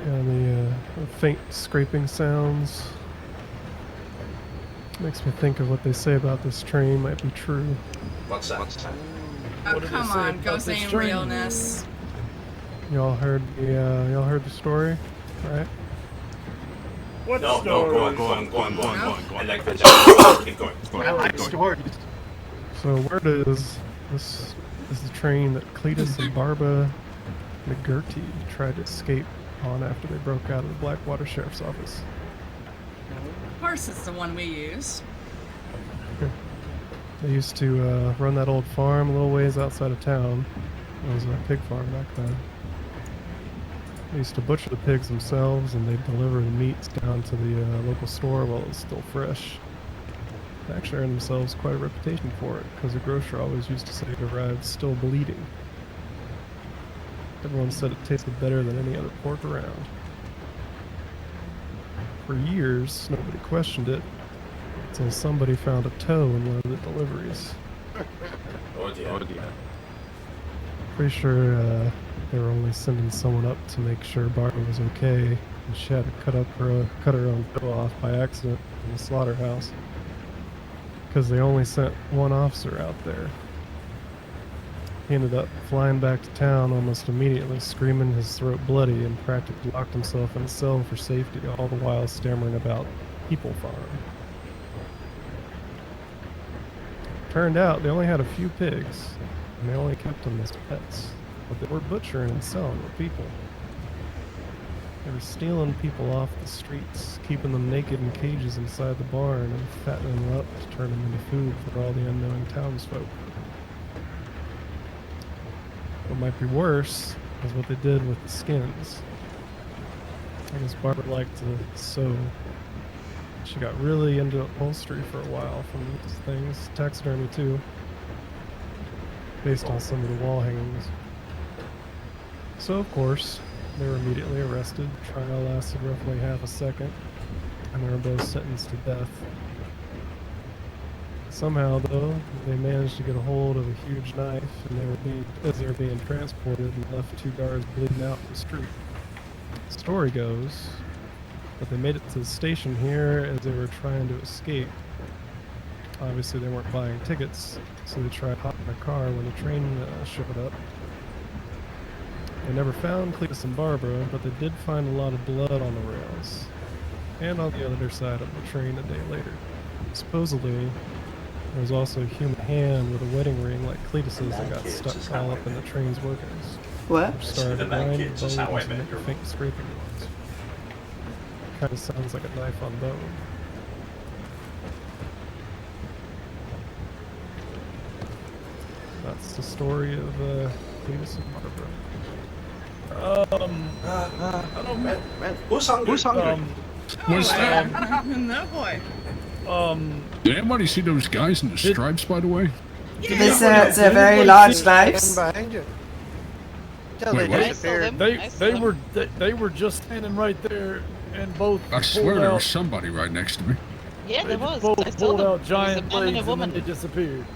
And the faint scraping sounds makes me think of what they say about this train might be true. What's that? Oh, come on, go say realness. Y'all heard the story, right? What No, story? go on. I like the keep going. I like stories. So word is this is the train that Cleetus and Barbara McGinty tried to escape on after they broke out of the Blackwater Sheriff's Office. Of course, it's the one we use. They used to run that old farm a little ways outside of town. It was a pig farm back then. They used to butcher the pigs themselves, and they'd deliver the meats down to the local store while it was still fresh. They actually earned themselves quite a reputation for it, because the grocer always used to say it arrived still bleeding. Everyone said it tasted better than any other pork around. For years, nobody questioned it, until somebody found a toe in one of the deliveries. Oh dear. Pretty sure they were only sending someone up to make sure Barbara was okay, and she had to cut her own toe off by accident in the slaughterhouse, because they only sent one officer out there. He ended up flying back to town almost immediately, screaming his throat bloody, and practically locked himself in a cell for safety, all the while stammering about People Farm. Turned out they only had a few pigs, and they only kept them as pets, but they were butchering and selling to people. They were stealing people off the streets, keeping them naked in cages inside the barn, and fattening them up to turn them into food for all the unknowing townsfolk. What might be worse is what they did with the skins. I guess Barbara liked to sew. She got really into upholstery for a while from these things, taxidermy too, based on some of the wall hangings. So of course, they were immediately arrested. Trial lasted roughly half a second, and they were both sentenced to death. Somehow, though, they managed to get a hold of a huge knife, and as they were being transported, and left two guards bleeding out in the street. The story goes that they made it to the station here as they were trying to escape. Obviously, they weren't buying tickets, so they tried hopping a car when the train showed up. They never found Cleetus and Barbara, but they did find a lot of blood on the rails, and on the other side of the train a day later. Supposedly, there was also a human hand with a wedding ring like Cleetus's that got stuck all up in the train's workings. What? Which started to grind the bones and make faint scraping noise. Kind of sounds like a knife on bone. That's the story of Cleetus and Barbara. I don't know. Who's hungry? What's that? No boy. Did anybody see those guys in the stripes, by the way? These are very large knives. Behind you. Wait, what? They were just standing right there, and both. I swear there was somebody right next to me. Yeah, there was. Both I saw pulled them. out giant There was a man and blades, a woman. and then they disappeared.